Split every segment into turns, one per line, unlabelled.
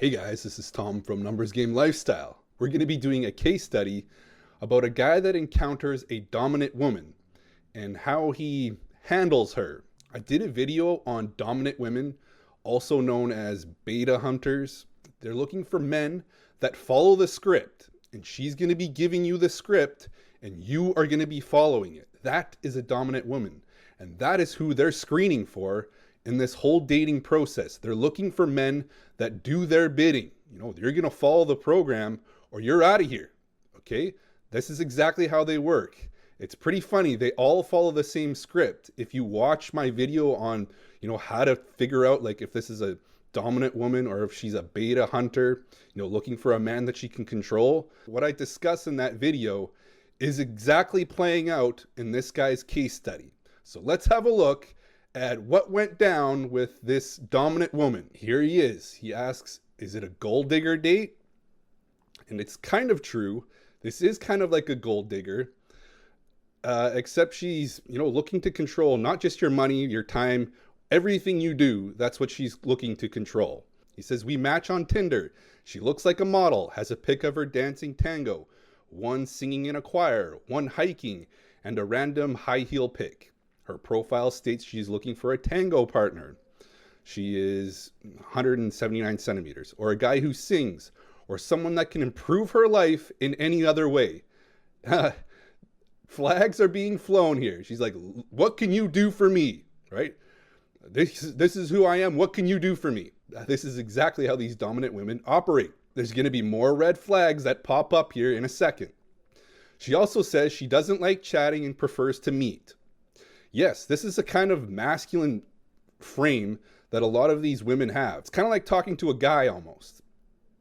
Hey guys, this is Tom from Numbers Game Lifestyle. We're going to be doing a case study about a guy that encounters a dominant woman and how he handles her. I did a video on dominant women, also known as beta hunters. They're looking for men that follow the script, and she's going to be giving you the script and you are going to be following it. That is a dominant woman, and that is who they're screening for in this whole dating process. They're looking for men that do their bidding. You know, you're going to follow the program or you're out of here. Okay? This is exactly how they work. It's pretty funny. They all follow the same script. If you watch my video on, how to figure out like if this is a dominant woman or if she's a beta hunter, looking for a man that she can control, what I discuss in that video is exactly playing out in this guy's case study. So let's have a look at what went down with this dominant woman. Here he is. He asks, is it a gold digger date? And it's kind of true. This is kind of like a gold digger, except she's, looking to control not just your money, your time, everything you do. That's what she's looking to control. He says, we match on Tinder. She looks like a model, has a pic of her dancing tango, one singing in a choir, one hiking, and a random high heel pic. Her profile states she's looking for a tango partner. She is 179 centimeters, or a guy who sings, or someone that can improve her life in any other way. Flags are being flown here. She's like, what can you do for me? Right? This is who I am. What can you do for me? This is exactly how these dominant women operate. There's going to be more red flags that pop up here in a second. She also says she doesn't like chatting and prefers to meet. Yes, this is a kind of masculine frame that a lot of these women have. It's kind of like talking to a guy almost.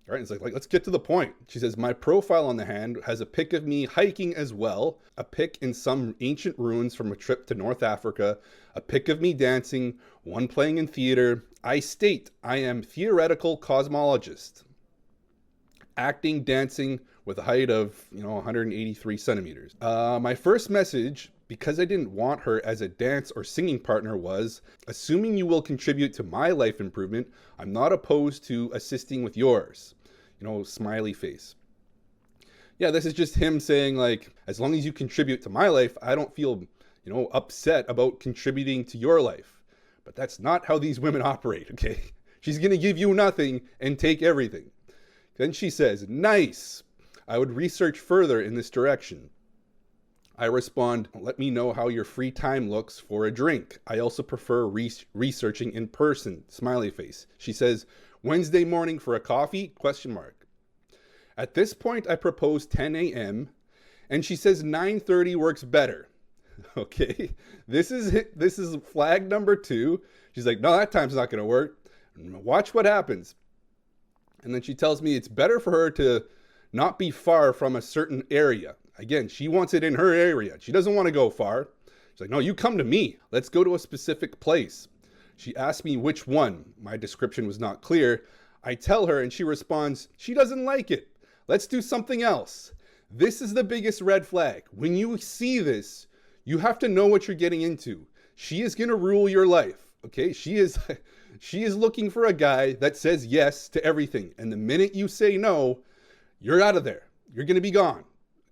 All right, it's like let's get to the point. She says, my profile on the hand has a pic of me hiking as well, a pic in some ancient ruins from a trip to North Africa, a pic of me dancing, one playing in theater. I state I am theoretical cosmologist, acting, dancing with a height of, 183 centimeters. My first message, because I didn't want her as a dance or singing partner, was, assuming you will contribute to my life improvement, I'm not opposed to assisting with yours. Smiley face. Yeah, this is just him saying like, as long as you contribute to my life, I don't feel, upset about contributing to your life. But that's not how these women operate, okay? She's going to give you nothing and take everything. Then she says, nice. I would research further in this direction. I respond, let me know how your free time looks for a drink. I also prefer researching in person, smiley face. She says, Wednesday morning for a coffee, question mark. At this point, I propose 10 a.m. and she says 9:30 works better. Okay, this is flag number 2. She's like, no, that time's not going to work. Watch what happens. And then she tells me it's better for her to not be far from a certain area. Again, she wants it in her area. She doesn't want to go far. She's like, no, you come to me. Let's go to a specific place. She asked me which one. My description was not clear. I tell her and she responds, she doesn't like it. Let's do something else. This is the biggest red flag. When you see this, you have to know what you're getting into. She is going to rule your life. Okay? She is looking for a guy that says yes to everything. And the minute you say no, you're out of there. You're going to be gone.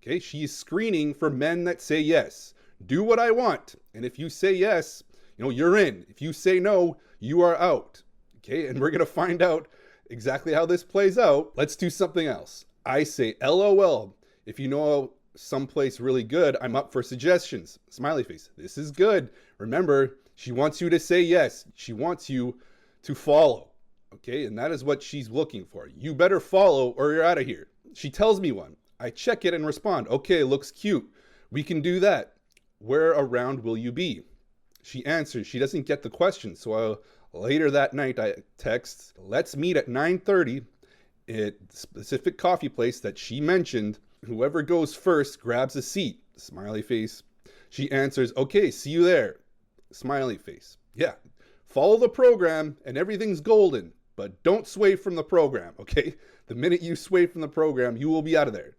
Okay, she's screening for men that say yes. Do what I want. And if you say yes, you're in. If you say no, you are out. Okay, and we're going to find out exactly how this plays out. Let's do something else. I say, LOL. If you know someplace really good, I'm up for suggestions. Smiley face. This is good. Remember, she wants you to say yes. She wants you to follow. Okay, and that is what she's looking for. You better follow or you're out of here. She tells me one. I check it and respond, okay, looks cute. We can do that. Where around will you be? She answers. She doesn't get the question. So later that night, I text, let's meet at 9:30 at the specific coffee place that she mentioned. Whoever goes first grabs a seat. Smiley face. She answers, okay, see you there. Smiley face. Yeah, follow the program and everything's golden, but don't sway from the program, okay? The minute you sway from the program, you will be out of there.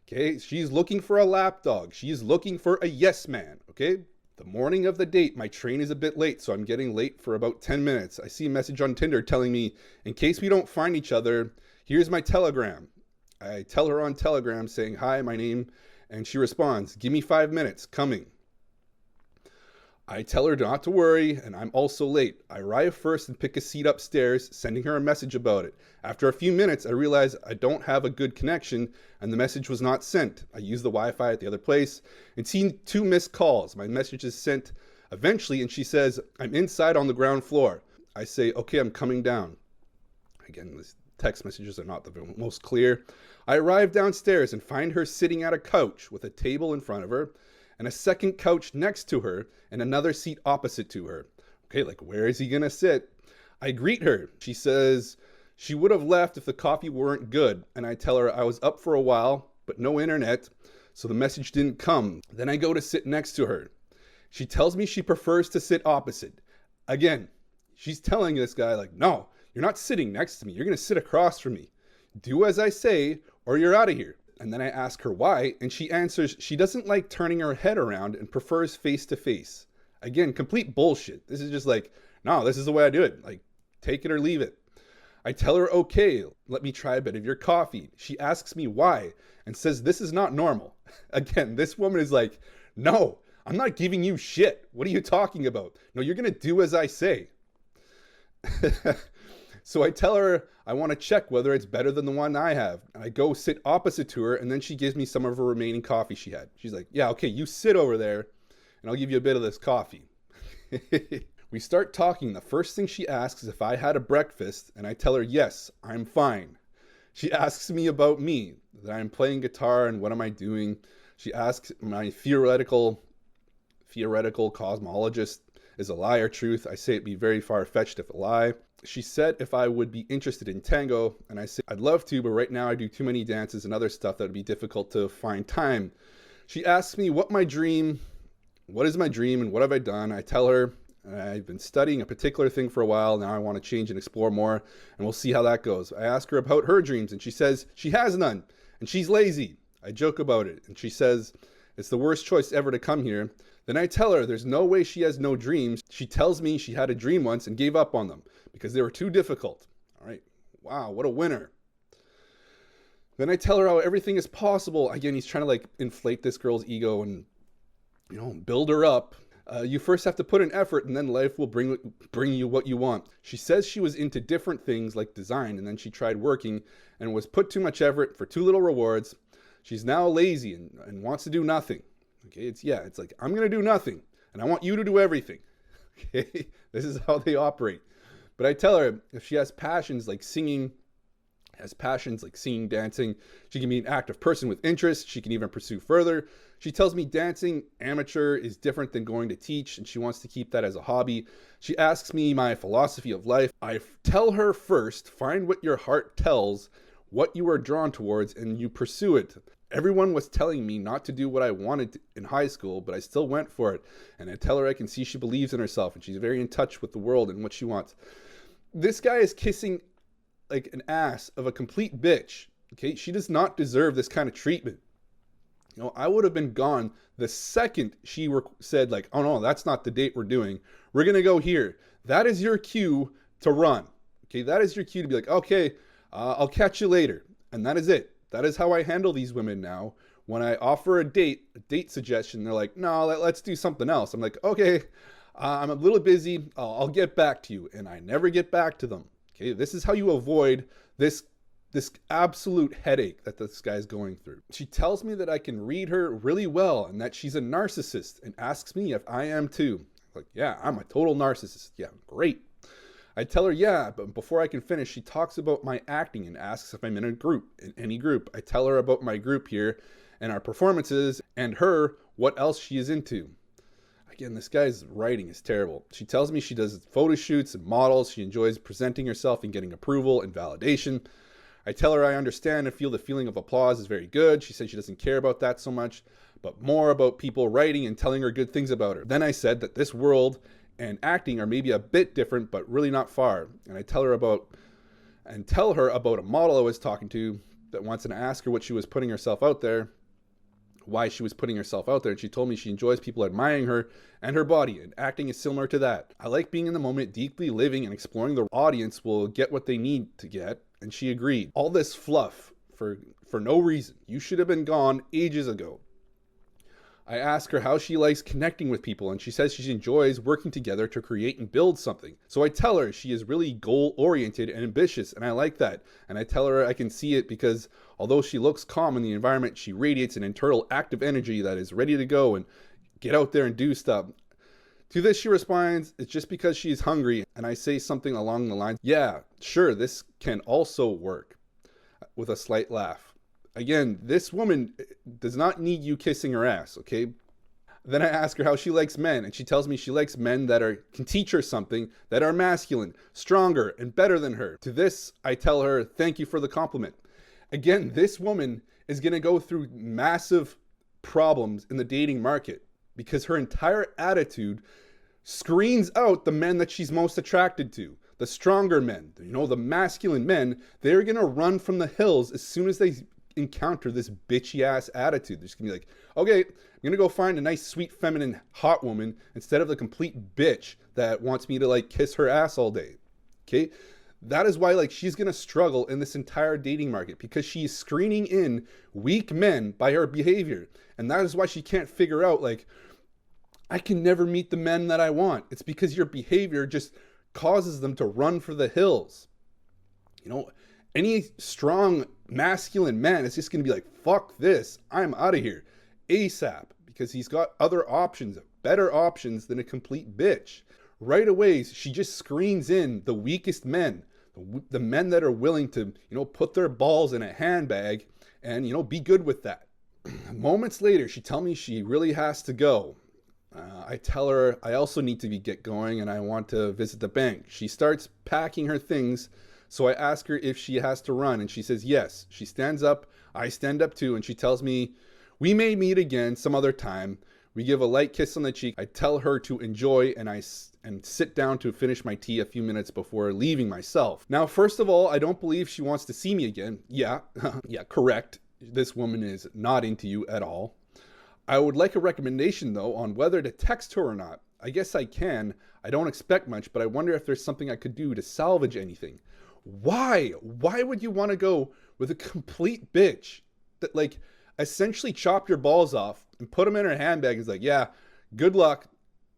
Okay, she's looking for a lapdog. She's looking for a yes man, okay? The morning of the date, my train is a bit late, so I'm getting late for about 10 minutes. I see a message on Tinder telling me, in case we don't find each other, here's my Telegram. I tell her on Telegram saying, hi, my name, and she responds, give me 5 minutes, coming. I tell her not to worry, and I'm also late. I arrive first and pick a seat upstairs, sending her a message about it. After a few minutes, I realize I don't have a good connection, and the message was not sent. I use the Wi-Fi at the other place and see 2 missed calls. My message is sent eventually, and she says, I'm inside on the ground floor. I say, okay, I'm coming down. Again, these text messages are not the most clear. I arrive downstairs and find her sitting at a couch with a table in front of her, and a second couch next to her, and another seat opposite to her. Okay, like, where is he gonna sit? I greet her. She says she would have left if the coffee weren't good, and I tell her I was up for a while, but no internet, so the message didn't come. Then I go to sit next to her. She tells me she prefers to sit opposite. Again, she's telling this guy, like, no, you're not sitting next to me. You're gonna sit across from me. Do as I say, or you're out of here. And then I ask her why, and she answers she doesn't like turning her head around and prefers face to face. Again, complete bullshit. This is just like, no, this is the way I do it. Like, take it or leave it. I tell her, okay, let me try a bit of your coffee. She asks me why and says this is not normal. Again, this woman is like, no, I'm not giving you shit. What are you talking about? No, you're going to do as I say. So I tell her I want to check whether it's better than the one I have. And I go sit opposite to her, and then she gives me some of her remaining coffee she had. She's like, yeah, okay, you sit over there, and I'll give you a bit of this coffee. We start talking. The first thing she asks is if I had a breakfast, and I tell her, yes, I'm fine. She asks me about me, that I'm playing guitar, and what am I doing. She asks my theoretical cosmologist is a lie or truth. I say it'd be very far-fetched if a lie. She said if I would be interested in tango, and I said I'd love to, but right now I do too many dances and other stuff that would be difficult to find time. She asks me what is my dream, and what have I done. I tell her I've been studying a particular thing for a while. Now I want to change and explore more, and we'll see how that goes. I ask her about her dreams, and she says she has none, and she's lazy. I joke about it, and she says it's the worst choice ever to come here. Then I tell her there's no way she has no dreams. She tells me she had a dream once and gave up on them because they were too difficult. All right. Wow, what a winner. Then I tell her how everything is possible. Again, he's trying to like inflate this girl's ego and, you know, build her up. You first have to put in effort, and then life will bring you what you want. She says she was into different things like design, and then she tried working and was put too much effort for too little rewards. She's now lazy and wants to do nothing. Okay, it's like, I'm going to do nothing, and I want you to do everything. Okay, this is how they operate. But I tell her if she has passions like singing, dancing, she can be an active person with interest. She can even pursue further. She tells me dancing amateur is different than going to teach, and she wants to keep that as a hobby. She asks me my philosophy of life. I tell her first, find what your heart tells, what you are drawn towards, and you pursue it. Everyone was telling me not to do what I wanted in high school, but I still went for it. And I tell her I can see she believes in herself, and she's very in touch with the world and what she wants. This guy is kissing like an ass of a complete bitch. Okay, she does not deserve this kind of treatment. You know, I would have been gone the second she said like, oh no, that's not the date we're doing. We're going to go here. That is your cue to run. Okay, that is your cue to be like, okay, I'll catch you later. And that is it. That is how I handle these women now. When I offer a date suggestion, they're like, no, let's do something else. I'm like, okay, I'm a little busy. I'll get back to you. And I never get back to them. Okay, this is how you avoid this absolute headache that this guy's going through. She tells me that I can read her really well and that she's a narcissist and asks me if I am too. I'm like, yeah, I'm a total narcissist. Yeah, great. I tell her, yeah, but before I can finish, she talks about my acting and asks if I'm in any group. I tell her about my group here and our performances and her what else she is into. Again, this guy's writing is terrible. She tells me she does photo shoots and models. She enjoys presenting herself and getting approval and validation. I tell her I understand and feel the feeling of applause is very good. She said she doesn't care about that so much, but more about people writing and telling her good things about her. Then I said that this world and acting are maybe a bit different, but really not far. And I tell her about a model I was talking to that wants to ask her what she was putting herself out there. why she was putting herself out there. And she told me she enjoys people admiring her and her body, and acting is similar to that. I like being in the moment, deeply living and exploring. The audience will get what they need to get. And she agreed. All this fluff for no reason. You should have been gone ages ago. I ask her how she likes connecting with people, and she says she enjoys working together to create and build something. So I tell her she is really goal-oriented and ambitious, and I like that. And I tell her I can see it because although she looks calm in the environment, she radiates an internal active energy that is ready to go and get out there and do stuff. To this she responds, it's just because she's hungry. And I say something along the lines, yeah, sure, this can also work, with a slight laugh. Again, this woman does not need you kissing her ass, okay? Then I ask her how she likes men, and she tells me she likes men that can teach her something, that are masculine, stronger, and better than her. To this, I tell her, thank you for the compliment. Again, this woman is going to go through massive problems in the dating market because her entire attitude screens out the men that she's most attracted to. The stronger men, the masculine men, they're going to run from the hills as soon as they encounter this bitchy ass attitude. They're just gonna be like, okay, I'm gonna go find a nice, sweet, feminine, hot woman instead of the complete bitch that wants me to like kiss her ass all day. Okay, that is why like she's gonna struggle in this entire dating market because she's screening in weak men by her behavior, and that is why she can't figure out like, I can never meet the men that I want. It's because your behavior just causes them to run for the hills. Any strong masculine man is just going to be like, fuck this, I'm out of here ASAP, because he's got other options, better options than a complete bitch. Right away, she just screens in the weakest men, the men that are willing to, put their balls in a handbag and, be good with that. Moments later, she tells me she really has to go. I tell her I also need to get going and I want to visit the bank. She starts packing her things. So I ask her if she has to run, and she says yes. She stands up, I stand up too, and she tells me, we may meet again some other time. We give a light kiss on the cheek. I tell her to enjoy, and sit down to finish my tea a few minutes before leaving myself. Now, first of all, I don't believe she wants to see me again. Yeah, yeah, correct. This woman is not into you at all. I would like a recommendation, though, on whether to text her or not. I guess I can. I don't expect much, but I wonder if there's something I could do to salvage anything. Why? Why would you want to go with a complete bitch that like essentially chop your balls off and put them in her handbag and is like, yeah, good luck.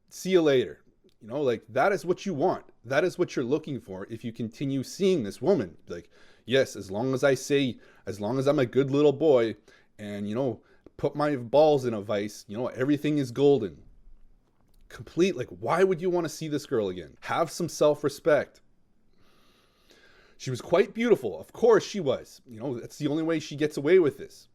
See you later. Like that is what you want. That is what you're looking for. If you continue seeing this woman, like, yes, as long as I'm a good little boy and, put my balls in a vice, everything is golden. Complete. Like, why would you want to see this girl again? Have some self-respect. She was quite beautiful. Of course she was. That's the only way she gets away with this.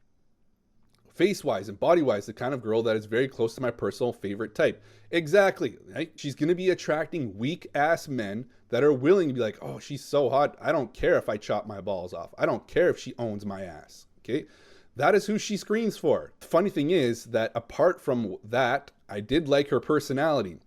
Face-wise and body-wise, the kind of girl that is very close to my personal favorite type. Exactly, right? She's going to be attracting weak-ass men that are willing to be like, oh, she's so hot. I don't care if I chop my balls off. I don't care if she owns my ass, okay? That is who she screens for. The funny thing is that apart from that, I did like her personality.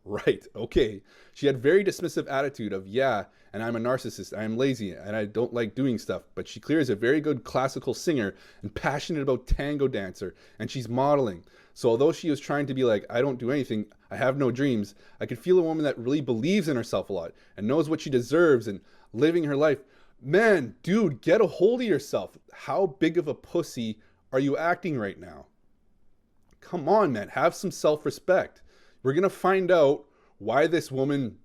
Right, okay. She had very dismissive attitude of, yeah, and I'm a narcissist, I am lazy, and I don't like doing stuff. But she clearly is a very good classical singer and passionate about tango dancer, and she's modeling. So although she was trying to be like, I don't do anything, I have no dreams, I could feel a woman that really believes in herself a lot and knows what she deserves and living her life. Man, dude, get a hold of yourself. How big of a pussy are you acting right now? Come on, man, have some self-respect. We're going to find out why this woman,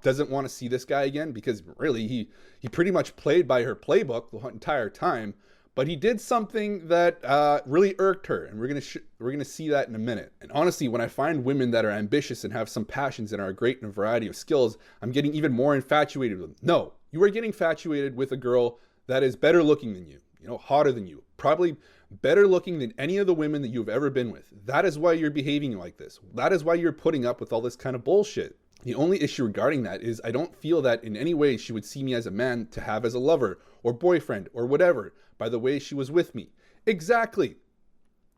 doesn't want to see this guy again, because really he pretty much played by her playbook the entire time, but he did something that really irked her, and we're going to see that in a minute. And honestly, when I find women that are ambitious and have some passions and are great in a variety of skills, I'm getting even more infatuated with them. No, you are getting infatuated with a girl that is better looking than you, hotter than you, probably better looking than any of the women that you've ever been with. That is why you're behaving like this. That is why you're putting up with all this kind of bullshit. The only issue regarding that is I don't feel that in any way she would see me as a man to have as a lover or boyfriend or whatever by the way she was with me. Exactly.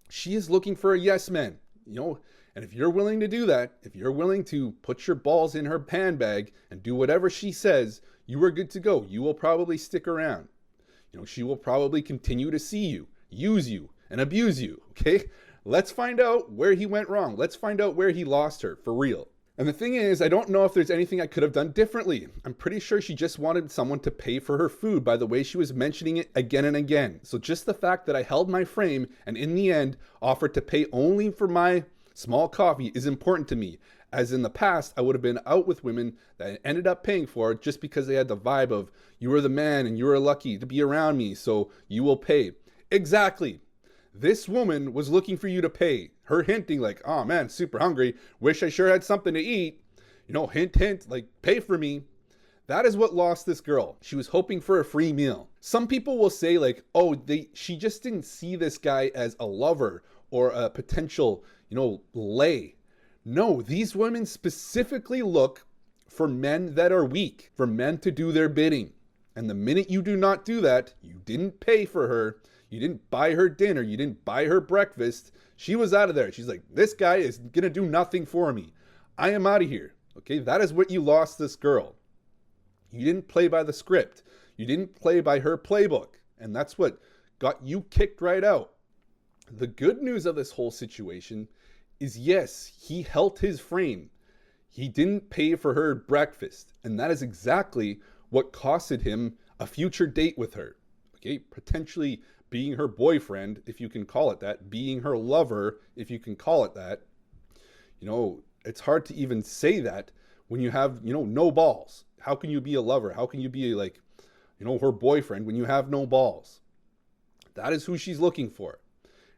She is looking for a yes man, and if you're willing to do that, if you're willing to put your balls in her handbag and do whatever she says, you are good to go. You will probably stick around. She will probably continue to see you, use you, and abuse you, okay? Let's find out where he went wrong. Let's find out where he lost her, for real. And the thing is, I don't know if there's anything I could have done differently. I'm pretty sure she just wanted someone to pay for her food by the way she was mentioning it again and again. So just the fact that I held my frame and in the end offered to pay only for my small coffee is important to me. As in the past, I would have been out with women that I ended up paying for just because they had the vibe of, you were the man and you were lucky to be around me, so you will pay. Exactly. This woman was looking for you to pay. Her hinting like, oh man, super hungry. Wish I sure had something to eat. You know, hint, hint, like pay for me. That is what lost this girl. She was hoping for a free meal. Some people will say like, oh, she just didn't see this guy as a lover or a potential, lay. No, these women specifically look for men that are weak, for men to do their bidding. And the minute you do not do that, you didn't pay for her, you didn't buy her dinner, you didn't buy her breakfast, she was out of there. She's like, this guy is gonna do nothing for me. I am out of here. Okay, that is what you lost this girl. You didn't play by the script. You didn't play by her playbook. And that's what got you kicked right out. The good news of this whole situation is, yes, he held his frame. He didn't pay for her breakfast. And that is exactly what costed him a future date with her. Okay, potentially being her boyfriend, if you can call it that, being her lover, if you can call it that. It's hard to even say that when you have, no balls. How can you be a lover? How can you be like, her boyfriend when you have no balls? That is who she's looking for.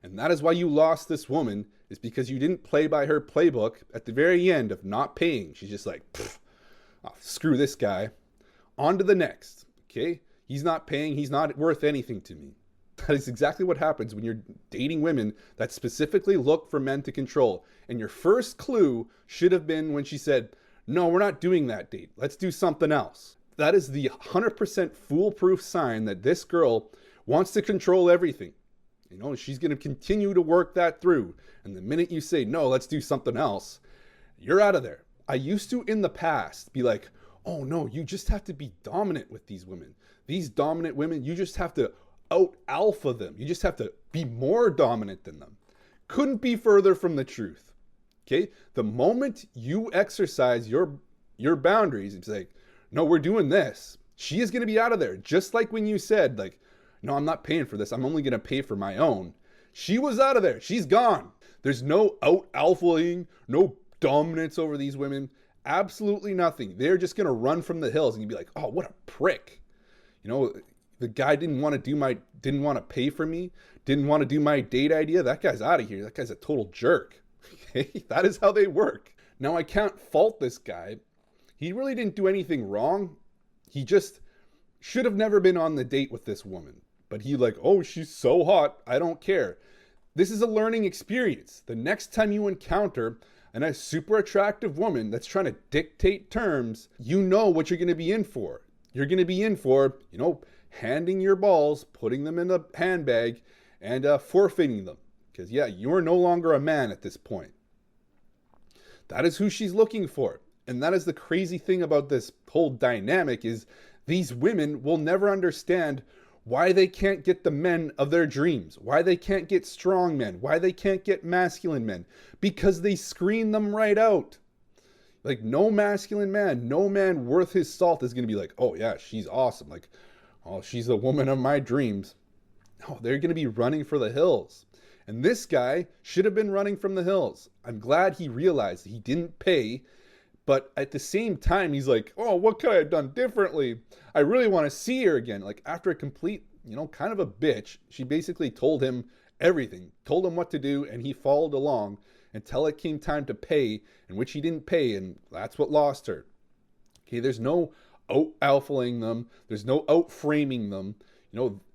And that is why you lost this woman, is because you didn't play by her playbook at the very end of not paying. She's just like, oh, screw this guy. On to the next, okay? He's not paying. He's not worth anything to me. That is exactly what happens when you're dating women that specifically look for men to control. And your first clue should have been when she said, no, we're not doing that date. Let's do something else. That is the 100% foolproof sign that this girl wants to control everything. She's going to continue to work that through. And the minute you say, no, let's do something else, you're out of there. I used to, in the past, be like, oh no, you just have to be dominant with these women. These dominant women, you just have to out alpha them. You just have to be more dominant than them. Couldn't be further from the truth. Okay? The moment you exercise your boundaries, it's like, no, we're doing this, she is going to be out of there. Just like when you said, like, no, I'm not paying for this. I'm only going to pay for my own. She was out of there. She's gone. There's no out alphaing, no dominance over these women. Absolutely nothing. They're just going to run from the hills and you'd be like, oh, what a prick. The guy didn't want to pay for me, didn't want to do my date idea. That guy's out of here. That guy's a total jerk. Okay? That is how they work. Now, I can't fault this guy. He really didn't do anything wrong. He just should have never been on the date with this woman. But he like, oh, she's so hot, I don't care. This is a learning experience. The next time you encounter a super attractive woman that's trying to dictate terms, you know what you're going to be in for. You're going to be in for, handing your balls, putting them in a handbag, and forfeiting them. Because, yeah, you're no longer a man at this point. That is who she's looking for. And that is the crazy thing about this whole dynamic is these women will never understand why they can't get the men of their dreams, why they can't get strong men, why they can't get masculine men, because they screen them right out. Like no masculine man, no man worth his salt is going to be like, oh yeah, she's awesome. Like, oh, she's the woman of my dreams. No, they're going to be running for the hills. And this guy should have been running from the hills. I'm glad he realized he didn't pay. But at the same time, he's like, oh, what could I have done differently? I really want to see her again. Like after a complete, kind of a bitch, she basically told him everything, told him what to do, and he followed along until it came time to pay, in which he didn't pay, and that's what lost her. Okay, there's no out-alphaing them. There's no out-framing them.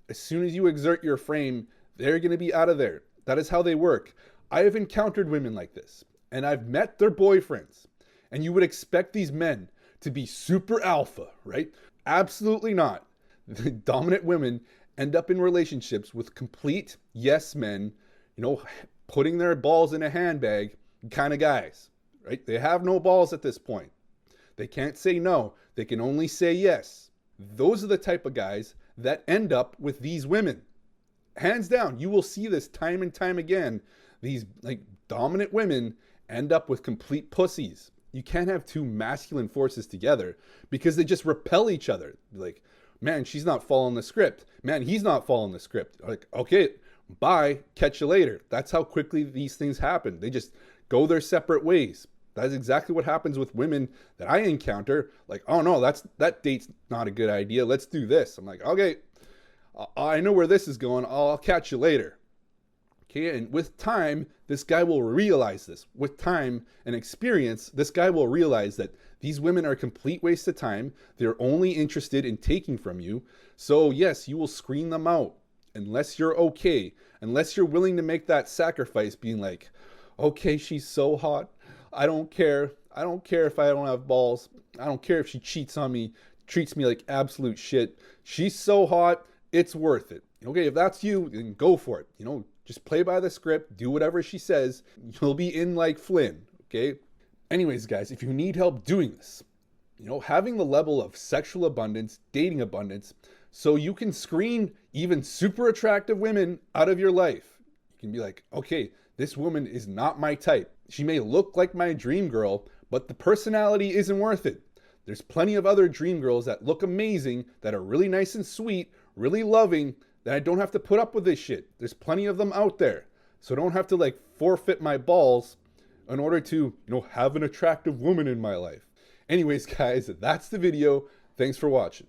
As soon as you exert your frame, they're going to be out of there. That is how they work. I have encountered women like this, and I've met their boyfriends. And you would expect these men to be super alpha, right? Absolutely not. The dominant women end up in relationships with complete yes men, putting their balls in a handbag kind of guys, right? They have no balls at this point. They can't say no. They can only say yes. Those are the type of guys that end up with these women. hands down, you will see this time and time again. These like dominant women end up with complete pussies. You can't have two masculine forces together because they just repel each other. Like, man, she's not following the script. Man, he's not following the script. Like, okay, bye, catch you later. That's how quickly these things happen. They just go their separate ways. That's exactly what happens with women that I encounter. Like, oh no, that date's not a good idea. Let's do this. I'm like, okay, I know where this is going. I'll catch you later. Okay, and with time, this guy will realize this. With time and experience, this guy will realize that these women are a complete waste of time. They're only interested in taking from you. So yes, you will screen them out unless you're okay, unless you're willing to make that sacrifice, being like, okay, she's so hot. I don't care. I don't care if I don't have balls. I don't care if she cheats on me, treats me like absolute shit. She's so hot, it's worth it. Okay, if that's you, then go for it. You know, just play by the script, do whatever she says. You'll be in like Flynn, okay? Anyways, guys, if you need help doing this, you know, having the level of sexual abundance, dating abundance, so you can screen even super attractive women out of your life. You can be like, okay, this woman is not my type. She may look like my dream girl, but the personality isn't worth it. There's plenty of other dream girls that look amazing, that are really nice and sweet, really loving, that I don't have to put up with this shit. There's plenty of them out there. So I don't have to like forfeit my balls in order to, you know, have an attractive woman in my life. Anyways, guys, that's the video. Thanks for watching.